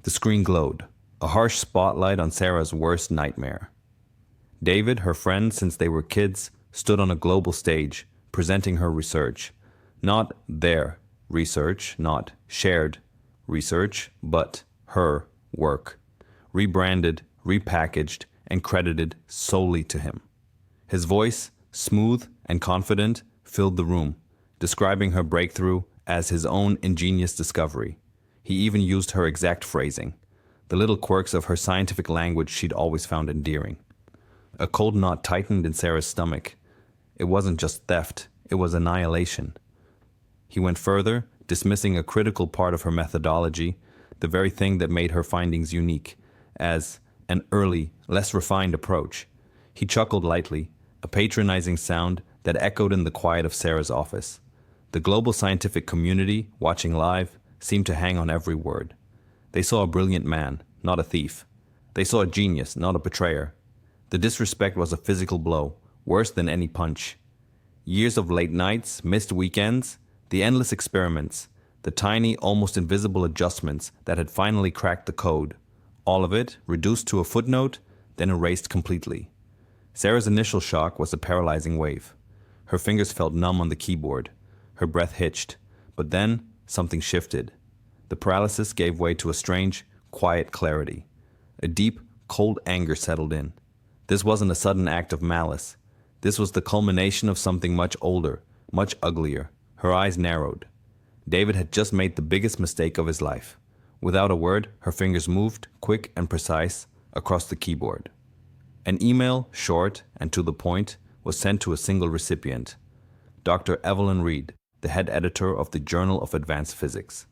The screen glowed, a harsh spotlight on Sarah's worst nightmare. David, her friend since they were kids, stood on a global stage, presenting her research. Not their research, not shared research, but her work. Rebranded, repackaged, and credited solely to him. His voice, smooth and confident, filled the room, describing her breakthrough as his own ingenious discovery. He even used her exact phrasing, the little quirks of her scientific language she'd always found endearing. A cold knot tightened in Sarah's stomach. It wasn't just theft, it was annihilation. He went further, dismissing a critical part of her methodology, the very thing that made her findings unique, as an early, less refined approach. He chuckled lightly, a patronizing sound that echoed in the quiet of Sarah's office. The global scientific community, watching live, seemed to hang on every word. They saw a brilliant man, not a thief. They saw a genius, not a betrayer. The disrespect was a physical blow, worse than any punch. Years of late nights, missed weekends, the endless experiments, the tiny, almost invisible adjustments that had finally cracked the code. All of it reduced to a footnote, then erased completely. Sarah's initial shock was a paralyzing wave. Her fingers felt numb on the keyboard. Her breath hitched. But then, something shifted. The paralysis gave way to a strange, quiet clarity. A deep, cold anger settled in. This wasn't a sudden act of malice. This was the culmination of something much older, much uglier. Her eyes narrowed. David had just made the biggest mistake of his life. Without a word, her fingers moved, quick and precise, across the keyboard. An email, short and to the point, was sent to a single recipient, Dr. Evelyn Reed, the head editor of the Journal of Advanced Physics,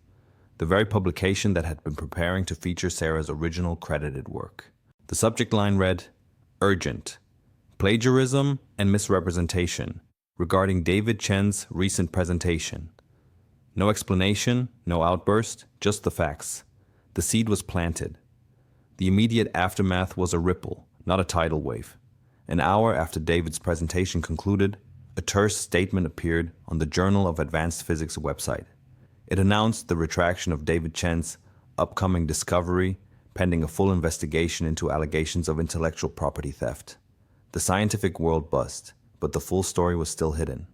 the very publication that had been preparing to feature Sarah's original credited work. The subject line read, "Urgent. Plagiarism and misrepresentation regarding David Chen's recent presentation." No explanation, no outburst, just the facts. The seed was planted. The immediate aftermath was a ripple, not a tidal wave. An hour after David's presentation concluded, a terse statement appeared on the Journal of Advanced Physics website. It announced the retraction of David Chen's upcoming discovery, pending a full investigation into allegations of intellectual property theft. The scientific world buzzed, but the full story was still hidden.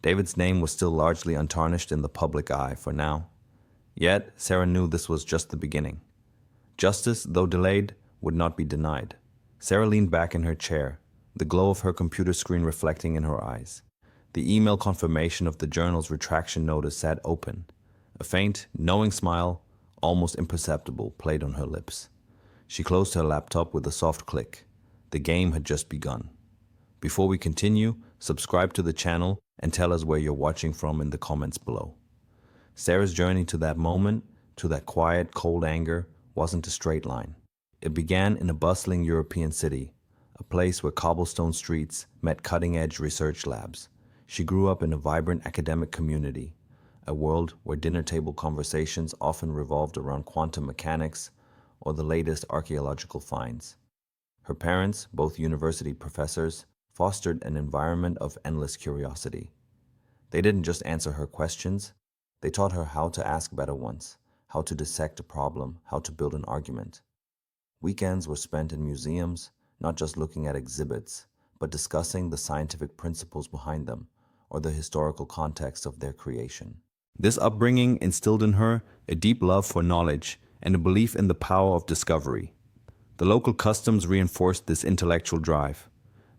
David's name was still largely untarnished in the public eye for now. Yet, Sarah knew this was just the beginning. Justice, though delayed, would not be denied. Sarah leaned back in her chair, the glow of her computer screen reflecting in her eyes. The email confirmation of the journal's retraction notice sat open. A faint, knowing smile, almost imperceptible, played on her lips. She closed her laptop with a soft click. The game had just begun. Before we continue, subscribe to the channel and tell us where you're watching from in the comments below. Sarah's journey to that moment, to that quiet, cold anger, wasn't a straight line. It began in a bustling European city, a place where cobblestone streets met cutting-edge research labs. She grew up in a vibrant academic community, a world where dinner-table conversations often revolved around quantum mechanics or the latest archaeological finds. Her parents, both university professors, fostered an environment of endless curiosity. They didn't just answer her questions, they taught her how to ask better ones, how to dissect a problem, how to build an argument. Weekends were spent in museums, not just looking at exhibits, but discussing the scientific principles behind them or the historical context of their creation. This upbringing instilled in her a deep love for knowledge and a belief in the power of discovery. The local customs reinforced this intellectual drive.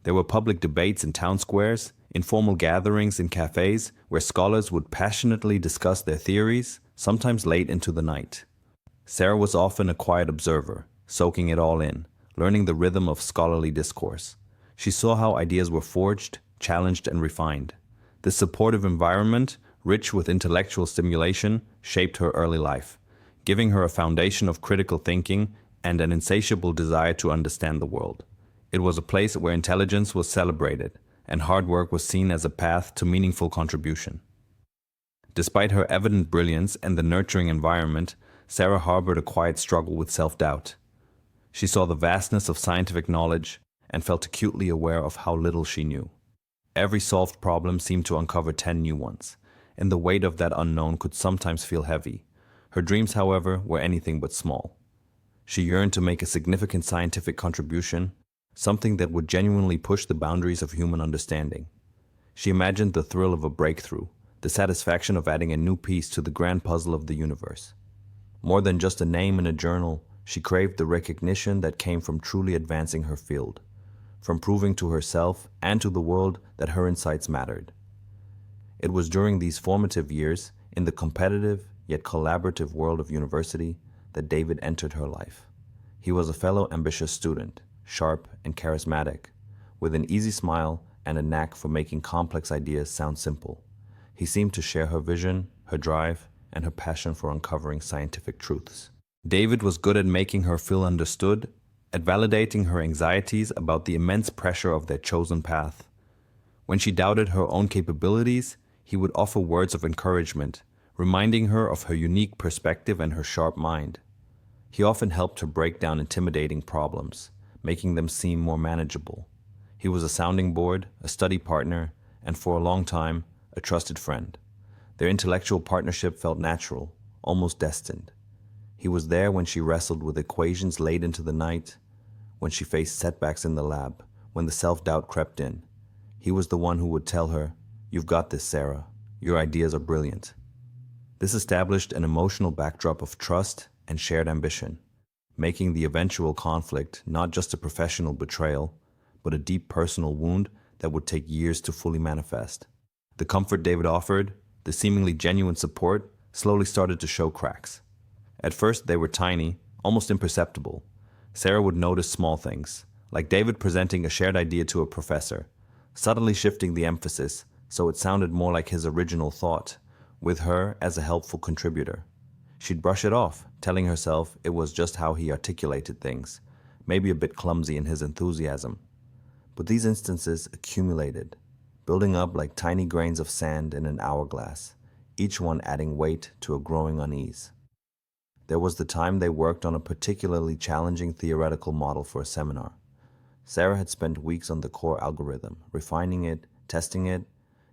There were public debates in town squares, informal gatherings in cafes where scholars would passionately discuss their theories, sometimes late into the night. Sarah was often a quiet observer, soaking it all in, learning the rhythm of scholarly discourse. She saw how ideas were forged, challenged, and refined. This supportive environment, rich with intellectual stimulation, shaped her early life, giving her a foundation of critical thinking and an insatiable desire to understand the world. It was a place where intelligence was celebrated and hard work was seen as a path to meaningful contribution. Despite her evident brilliance and the nurturing environment, Sarah harbored a quiet struggle with self-doubt. She saw the vastness of scientific knowledge and felt acutely aware of how little she knew. Every solved problem seemed to uncover 10 new ones, and the weight of that unknown could sometimes feel heavy. Her dreams, however, were anything but small. She yearned to make a significant scientific contribution, something that would genuinely push the boundaries of human understanding. She imagined the thrill of a breakthrough, the satisfaction of adding a new piece to the grand puzzle of the universe. More than just a name in a journal, she craved the recognition that came from truly advancing her field, from proving to herself and to the world that her insights mattered. It was during these formative years, in the competitive yet collaborative world of university, that David entered her life. He was a fellow ambitious student, sharp and charismatic, with an easy smile and a knack for making complex ideas sound simple. He seemed to share her vision, her drive, and her passion for uncovering scientific truths. David was good at making her feel understood, at validating her anxieties about the immense pressure of their chosen path. When she doubted her own capabilities, he would offer words of encouragement, reminding her of her unique perspective and her sharp mind. He often helped her break down intimidating problems, making them seem more manageable. He was a sounding board, a study partner, and for a long time, a trusted friend. Their intellectual partnership felt natural, almost destined. He was there when she wrestled with equations late into the night, when she faced setbacks in the lab, when the self-doubt crept in. He was the one who would tell her, "You've got this, Sarah. Your ideas are brilliant." This established an emotional backdrop of trust and shared ambition, making the eventual conflict not just a professional betrayal, but a deep personal wound that would take years to fully manifest. The comfort David offered, the seemingly genuine support, slowly started to show cracks. At first, they were tiny, almost imperceptible. Sarah would notice small things, like David presenting a shared idea to a professor, subtly shifting the emphasis so it sounded more like his original thought, with her as a helpful contributor. She'd brush it off, telling herself it was just how he articulated things, maybe a bit clumsy in his enthusiasm. But these instances accumulated, building up like tiny grains of sand in an hourglass, each one adding weight to a growing unease. There was the time they worked on a particularly challenging theoretical model for a seminar. Sarah had spent weeks on the core algorithm, refining it, testing it.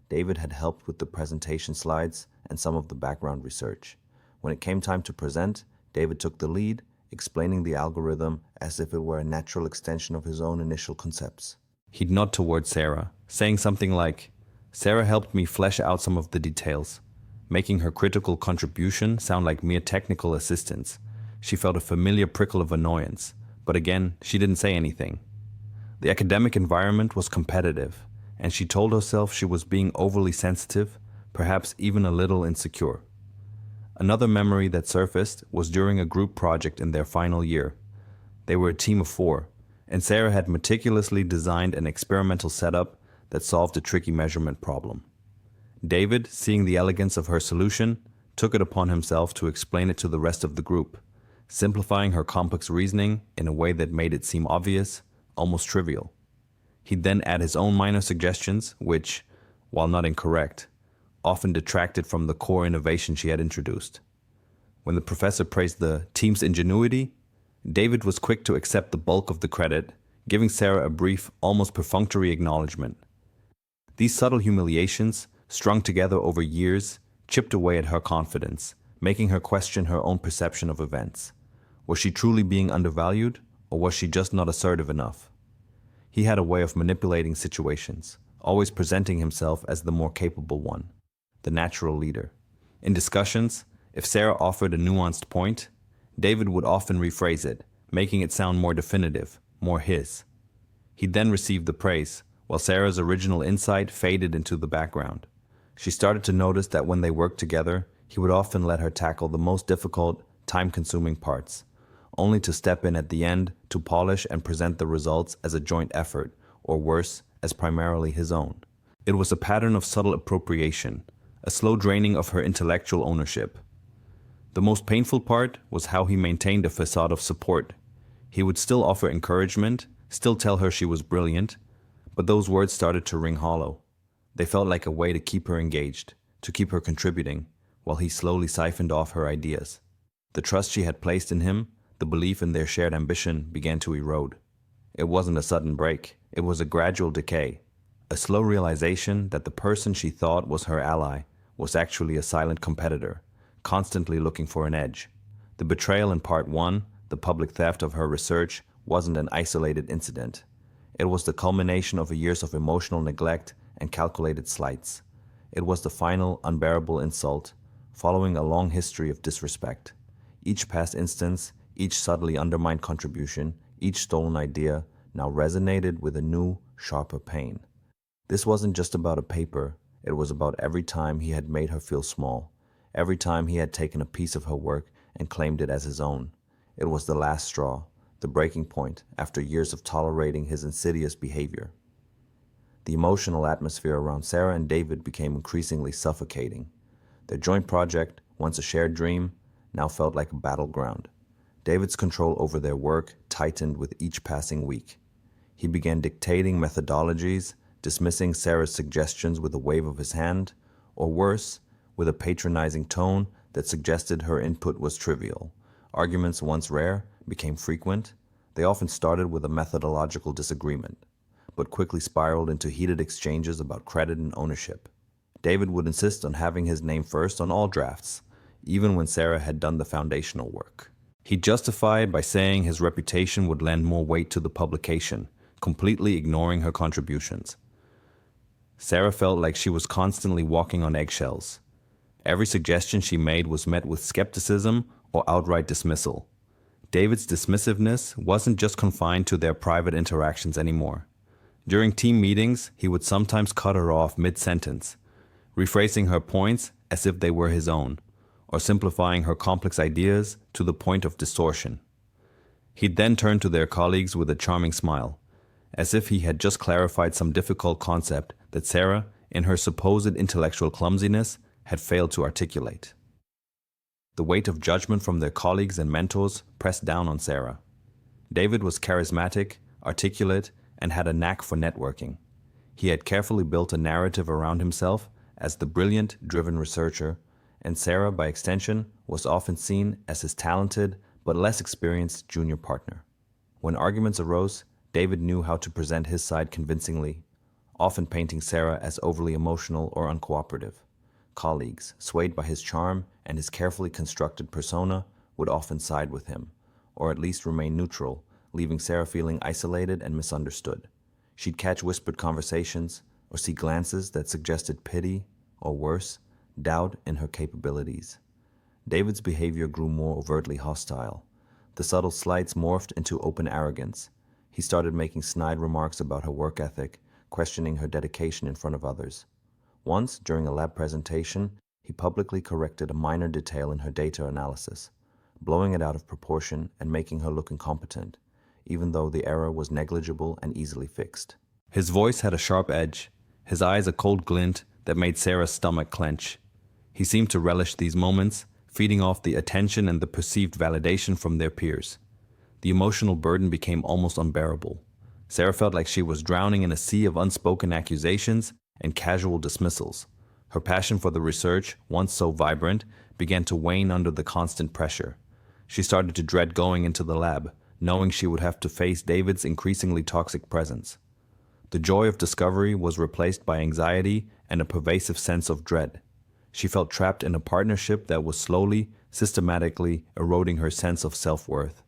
David had helped with the presentation slides and some of the background research. When it came time to present, David took the lead, explaining the algorithm as if it were a natural extension of his own initial concepts. He'd nod toward Sarah, saying something like, "Sarah helped me flesh out some of the details," making her critical contribution sound like mere technical assistance. She felt a familiar prickle of annoyance, but again, she didn't say anything. The academic environment was competitive, and she told herself she was being overly sensitive, perhaps even a little insecure. Another memory that surfaced was during a group project in their final year. They were a team of 4, and Sarah had meticulously designed an experimental setup that solved a tricky measurement problem. David, seeing the elegance of her solution, took it upon himself to explain it to the rest of the group, simplifying her complex reasoning in a way that made it seem obvious, almost trivial. He'd then add his own minor suggestions, which, while not incorrect, often detracted from the core innovation she had introduced. When the professor praised the team's ingenuity, David was quick to accept the bulk of the credit, giving Sarah a brief, almost perfunctory acknowledgement. These subtle humiliations, strung together over years, chipped away at her confidence, making her question her own perception of events. Was she truly being undervalued, or was she just not assertive enough? He had a way of manipulating situations, always presenting himself as the more capable one, the natural leader. In discussions, if Sarah offered a nuanced point, David would often rephrase it, making it sound more definitive, more his. He'd then receive the praise, while Sarah's original insight faded into the background. She started to notice that when they worked together, he would often let her tackle the most difficult, time-consuming parts, only to step in at the end to polish and present the results as a joint effort, or worse, as primarily his own. It was a pattern of subtle appropriation, a slow draining of her intellectual ownership. The most painful part was how he maintained a facade of support. He would still offer encouragement, still tell her she was brilliant, but those words started to ring hollow. They felt like a way to keep her engaged, to keep her contributing, while he slowly siphoned off her ideas. The trust she had placed in him, the belief in their shared ambition, began to erode. It wasn't a sudden break, it was a gradual decay, a slow realization that the person she thought was her ally was actually a silent competitor, constantly looking for an edge. The betrayal in part 1, the public theft of her research, wasn't an isolated incident. It was the culmination of years of emotional neglect and calculated slights. It was the final, unbearable insult, following a long history of disrespect. Each past instance, each subtly undermined contribution, each stolen idea now resonated with a new, sharper pain. This wasn't just about a paper, it was about every time he had made her feel small, every time he had taken a piece of her work and claimed it as his own. It was the last straw, the breaking point after years of tolerating his insidious behavior. The emotional atmosphere around Sarah and David became increasingly suffocating. Their joint project, once a shared dream, now felt like a battleground. David's control over their work tightened with each passing week. He began dictating methodologies, dismissing Sarah's suggestions with a wave of his hand, or worse, with a patronizing tone that suggested her input was trivial. Arguments once rare became frequent. They often started with a methodological disagreement, but quickly spiraled into heated exchanges about credit and ownership. David would insist on having his name first on all drafts, even when Sarah had done the foundational work. He justified by saying his reputation would lend more weight to the publication, completely ignoring her contributions. Sarah felt like she was constantly walking on eggshells. Every suggestion she made was met with skepticism or outright dismissal. David's dismissiveness wasn't just confined to their private interactions anymore. During team meetings, he would sometimes cut her off mid-sentence, rephrasing her points as if they were his own, or simplifying her complex ideas to the point of distortion. He'd then turn to their colleagues with a charming smile, as if he had just clarified some difficult concept that Sarah, in her supposed intellectual clumsiness, had failed to articulate. The weight of judgment from their colleagues and mentors pressed down on Sarah. David was charismatic, articulate, and had a knack for networking. He had carefully built a narrative around himself as the brilliant, driven researcher, and Sarah, by extension, was often seen as his talented but less experienced junior partner. When arguments arose, David knew how to present his side convincingly, often painting Sarah as overly emotional or uncooperative. Colleagues, swayed by his charm and his carefully constructed persona, would often side with him, or at least remain neutral, leaving Sarah feeling isolated and misunderstood. She'd catch whispered conversations, or see glances that suggested pity, or worse, doubt in her capabilities. David's behavior grew more overtly hostile. The subtle slights morphed into open arrogance. He started making snide remarks about her work ethic, questioning her dedication in front of others. Once, during a lab presentation, he publicly corrected a minor detail in her data analysis, blowing it out of proportion and making her look incompetent, even though the error was negligible and easily fixed. His voice had a sharp edge, his eyes a cold glint that made Sarah's stomach clench. He seemed to relish these moments, feeding off the attention and the perceived validation from their peers. The emotional burden became almost unbearable. Sarah felt like she was drowning in a sea of unspoken accusations and casual dismissals. Her passion for the research, once so vibrant, began to wane under the constant pressure. She started to dread going into the lab, knowing she would have to face David's increasingly toxic presence. The joy of discovery was replaced by anxiety and a pervasive sense of dread. She felt trapped in a partnership that was slowly, systematically eroding her sense of self-worth.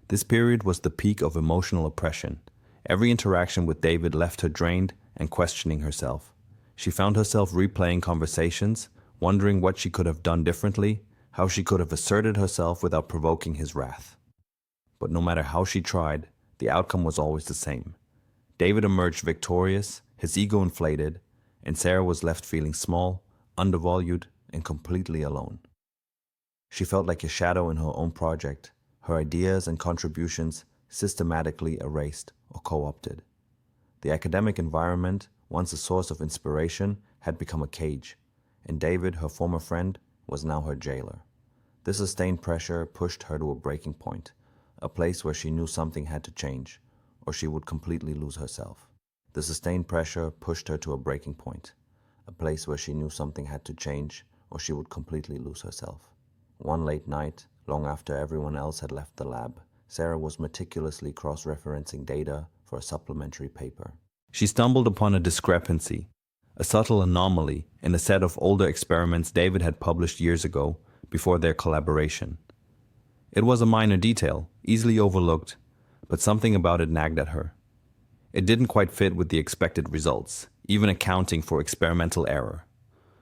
This period was the peak of emotional oppression. Every interaction with David left her drained and questioning herself. She found herself replaying conversations, wondering what she could have done differently, how she could have asserted herself without provoking his wrath. But no matter how she tried, the outcome was always the same. David emerged victorious, his ego inflated, and Sarah was left feeling small, undervalued, and completely alone. She felt like a shadow in her own project, her ideas and contributions systematically erased or co-opted. The academic environment, once a source of inspiration, had become a cage, and David, her former friend, was now her jailer. This sustained pressure pushed her to a breaking point, a place where she knew something had to change, or she would completely lose herself. The sustained pressure pushed her to a breaking point, a place where she knew something had to change, or she would completely lose herself. One late night, long after everyone else had left the lab, Sarah was meticulously cross-referencing data for a supplementary paper. She stumbled upon a discrepancy, a subtle anomaly in a set of older experiments David had published years ago, before their collaboration. It was a minor detail, easily overlooked, but something about it nagged at her. It didn't quite fit with the expected results, even accounting for experimental error.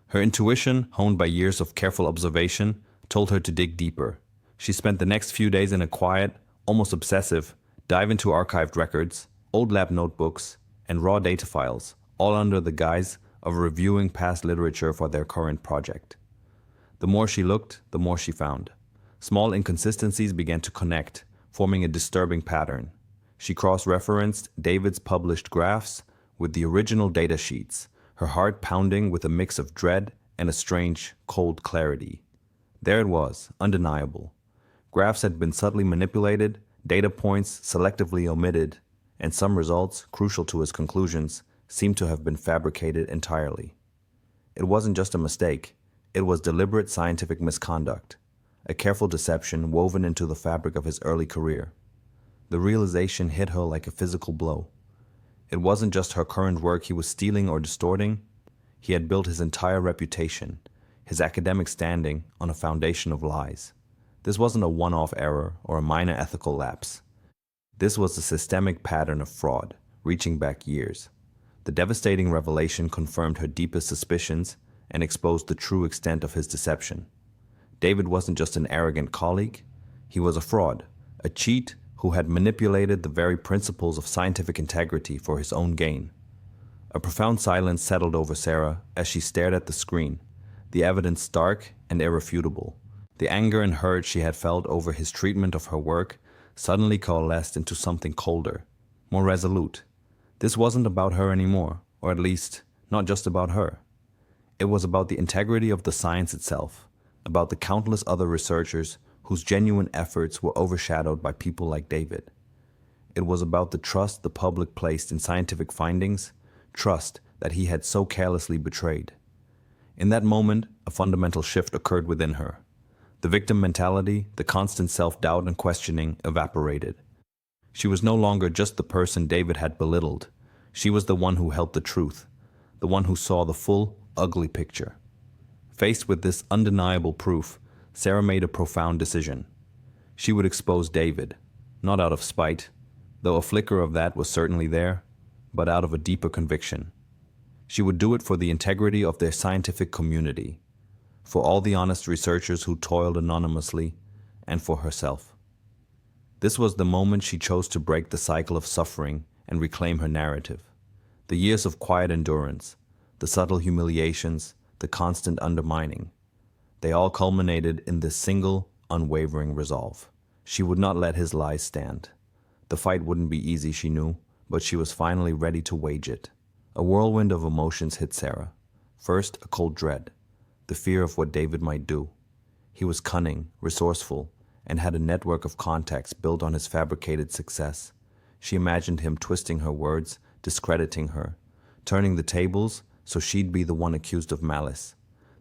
Her intuition, honed by years of careful observation, told her to dig deeper. She spent the next few days in a quiet, almost obsessive, dive into archived records, old lab notebooks, and raw data files, all under the guise of reviewing past literature for their current project. The more she looked, the more she found. Small inconsistencies began to connect, forming a disturbing pattern. She cross-referenced David's published graphs with the original data sheets, her heart pounding with a mix of dread and a strange, cold clarity. There it was, undeniable. Graphs had been subtly manipulated, data points selectively omitted, and some results, crucial to his conclusions, seemed to have been fabricated entirely. It wasn't just a mistake, it was deliberate scientific misconduct, a careful deception woven into the fabric of his early career. The realization hit her like a physical blow. It wasn't just her current work he was stealing or distorting. He had built his entire reputation, his academic standing, on a foundation of lies. This wasn't a one-off error or a minor ethical lapse. This was a systemic pattern of fraud, reaching back years. The devastating revelation confirmed her deepest suspicions and exposed the true extent of his deception. David wasn't just an arrogant colleague. He was a fraud, a cheat who had manipulated the very principles of scientific integrity for his own gain. A profound silence settled over Sarah as she stared at the screen, the evidence stark and irrefutable. The anger and hurt she had felt over his treatment of her work suddenly coalesced into something colder, more resolute. This wasn't about her anymore, or at least, not just about her. It was about the integrity of the science itself, about the countless other researchers whose genuine efforts were overshadowed by people like David. It was about the trust the public placed in scientific findings, trust that he had so carelessly betrayed. In that moment, a fundamental shift occurred within her. The victim mentality, the constant self-doubt and questioning evaporated. She was no longer just the person David had belittled. She was the one who held the truth, the one who saw the full, ugly picture. Faced with this undeniable proof, Sarah made a profound decision. She would expose David, not out of spite, though a flicker of that was certainly there, but out of a deeper conviction. She would do it for the integrity of their scientific community, for all the honest researchers who toiled anonymously, and for herself. This was the moment she chose to break the cycle of suffering and reclaim her narrative. The years of quiet endurance, the subtle humiliations, the constant undermining, they all culminated in this single, unwavering resolve. She would not let his lies stand. The fight wouldn't be easy, she knew, but she was finally ready to wage it. A whirlwind of emotions hit Sarah. First, a cold dread, the fear of what David might do. He was cunning, resourceful, and had a network of contacts built on his fabricated success. She imagined him twisting her words, discrediting her, turning the tables so she'd be the one accused of malice.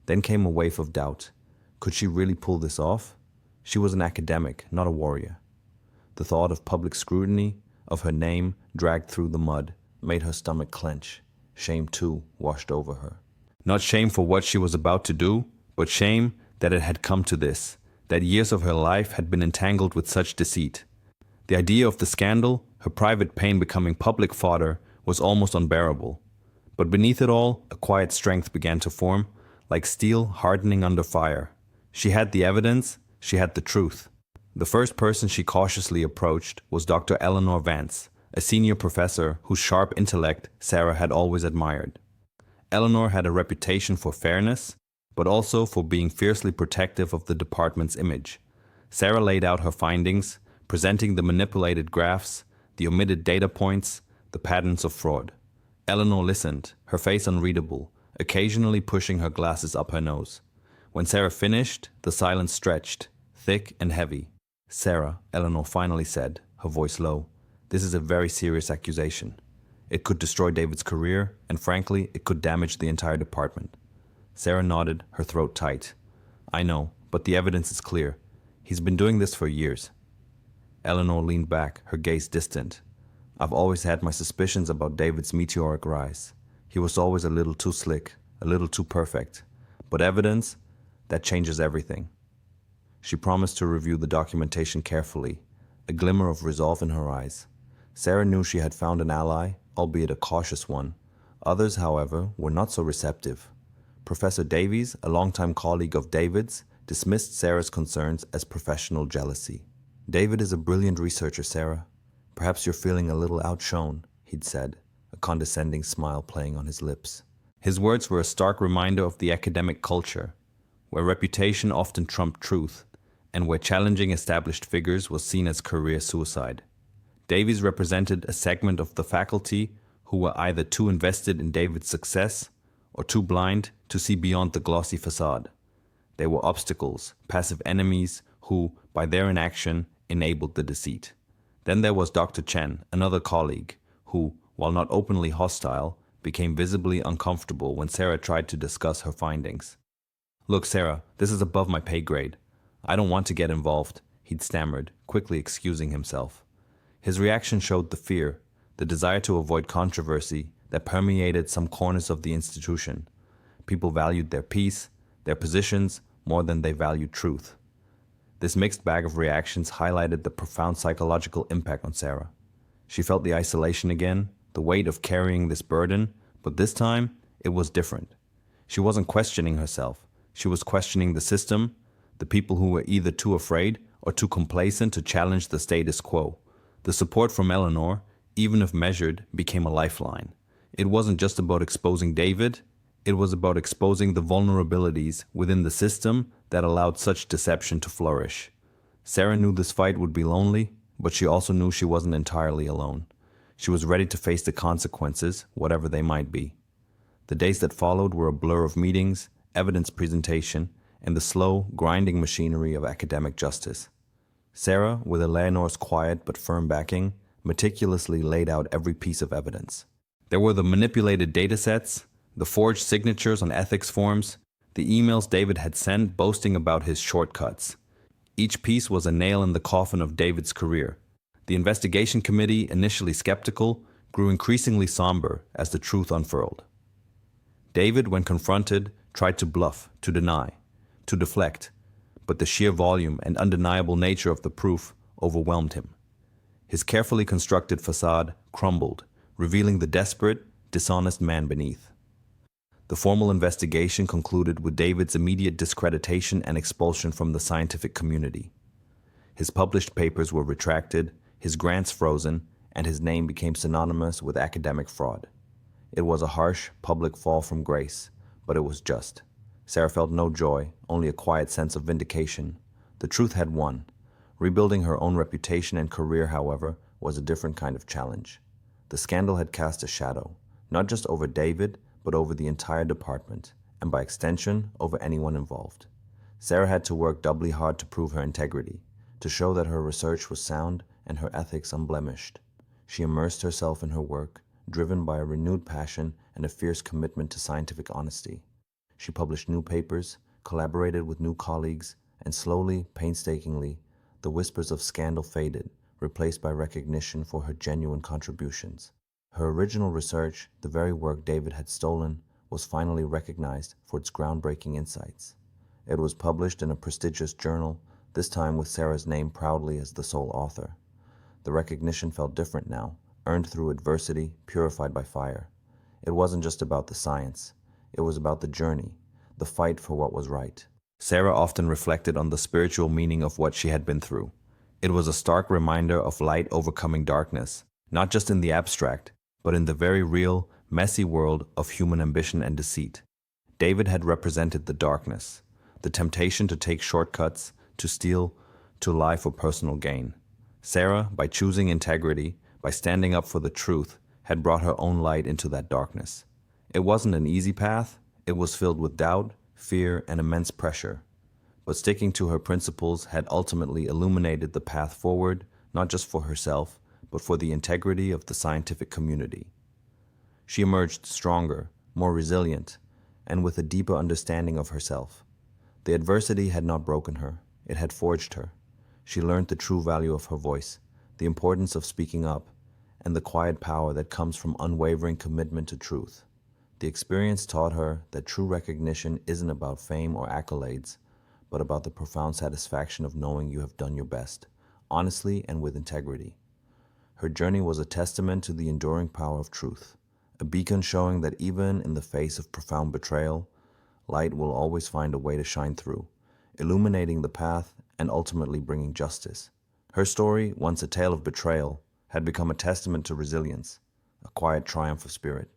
Then came a wave of doubt. Could she really pull this off? She was an academic, not a warrior. The thought of public scrutiny, of her name dragged through the mud, made her stomach clench. Shame, too, washed over her. Not shame for what she was about to do, but shame that it had come to this, that years of her life had been entangled with such deceit. The idea of the scandal, her private pain becoming public fodder, was almost unbearable. But beneath it all, a quiet strength began to form, like steel hardening under fire. She had the evidence, she had the truth. The first person she cautiously approached was Dr. Eleanor Vance, a senior professor whose sharp intellect Sarah had always admired. Eleanor had a reputation for fairness, but also for being fiercely protective of the department's image. Sarah laid out her findings, presenting the manipulated graphs, the omitted data points, the patterns of fraud. Eleanor listened, her face unreadable, occasionally pushing her glasses up her nose. When Sarah finished, the silence stretched, thick and heavy. "Sarah," Eleanor finally said, her voice low, "this is a very serious accusation. It could destroy David's career, and frankly, it could damage the entire department." Sarah nodded, her throat tight. "I know, but the evidence is clear. He's been doing this for years." Eleanor leaned back, her gaze distant. "I've always had my suspicions about David's meteoric rise. He was always a little too slick, a little too perfect. But evidence, that changes everything." She promised to review the documentation carefully, a glimmer of resolve in her eyes. Sarah knew she had found an ally, albeit a cautious one. Others, however, were not so receptive. Professor Davies, a longtime colleague of David's, dismissed Sarah's concerns as professional jealousy. "David is a brilliant researcher, Sarah. Perhaps you're feeling a little outshone," he'd said, a condescending smile playing on his lips. His words were a stark reminder of the academic culture, where reputation often trumped truth, and where challenging established figures was seen as career suicide. Davies represented a segment of the faculty who were either too invested in David's success or too blind to see beyond the glossy facade. They were obstacles, passive enemies who, by their inaction, enabled the deceit. Then there was Dr. Chen, another colleague, who, while not openly hostile, became visibly uncomfortable when Sarah tried to discuss her findings. "Look, Sarah, this is above my pay grade. I don't want to get involved," he'd stammered, quickly excusing himself. His reaction showed the fear, the desire to avoid controversy that permeated some corners of the institution. People valued their peace, their positions, more than they valued truth. This mixed bag of reactions highlighted the profound psychological impact on Sarah. She felt the isolation again, the weight of carrying this burden, but this time it was different. She wasn't questioning herself. She was questioning the system, the people who were either too afraid or too complacent to challenge the status quo. The support from Eleanor, even if measured, became a lifeline. It wasn't just about exposing David, it was about exposing the vulnerabilities within the system that allowed such deception to flourish. Sarah knew this fight would be lonely, but she also knew she wasn't entirely alone. She was ready to face the consequences, whatever they might be. The days that followed were a blur of meetings, evidence presentation, and the slow, grinding machinery of academic justice. Sarah, with Eleanor's quiet but firm backing, meticulously laid out every piece of evidence. There were the manipulated datasets, the forged signatures on ethics forms, the emails David had sent boasting about his shortcuts. Each piece was a nail in the coffin of David's career. The investigation committee, initially skeptical, grew increasingly somber as the truth unfurled. David, when confronted, tried to bluff, to deny, to deflect, but the sheer volume and undeniable nature of the proof overwhelmed him. His carefully constructed facade crumbled, revealing the desperate, dishonest man beneath. The formal investigation concluded with David's immediate discreditation and expulsion from the scientific community. His published papers were retracted, his grants frozen, and his name became synonymous with academic fraud. It was a harsh, public fall from grace, but it was just. Sarah felt no joy, only a quiet sense of vindication. The truth had won. Rebuilding her own reputation and career, however, was a different kind of challenge. The scandal had cast a shadow, not just over David, but over the entire department, and by extension, over anyone involved. Sarah had to work doubly hard to prove her integrity, to show that her research was sound and her ethics unblemished. She immersed herself in her work, driven by a renewed passion and a fierce commitment to scientific honesty. She published new papers, collaborated with new colleagues, and slowly, painstakingly, the whispers of scandal faded, replaced by recognition for her genuine contributions. Her original research, the very work David had stolen, was finally recognized for its groundbreaking insights. It was published in a prestigious journal, this time with Sarah's name proudly as the sole author. The recognition felt different now, earned through adversity, purified by fire. It wasn't just about the science. It was about the journey, the fight for what was right. Sarah often reflected on the spiritual meaning of what she had been through. It was a stark reminder of light overcoming darkness, not just in the abstract, but in the very real, messy world of human ambition and deceit. David had represented the darkness, the temptation to take shortcuts, to steal, to lie for personal gain. Sarah, by choosing integrity, by standing up for the truth, had brought her own light into that darkness. It wasn't an easy path. It was filled with doubt, fear, and immense pressure. But sticking to her principles had ultimately illuminated the path forward, not just for herself, but for the integrity of the scientific community. She emerged stronger, more resilient, and with a deeper understanding of herself. The adversity had not broken her. It had forged her. She learned the true value of her voice, the importance of speaking up, and the quiet power that comes from unwavering commitment to truth. The experience taught her that true recognition isn't about fame or accolades, but about the profound satisfaction of knowing you have done your best, honestly and with integrity. Her journey was a testament to the enduring power of truth, a beacon showing that even in the face of profound betrayal, light will always find a way to shine through, illuminating the path and ultimately bringing justice. Her story, once a tale of betrayal, had become a testament to resilience, a quiet triumph of spirit.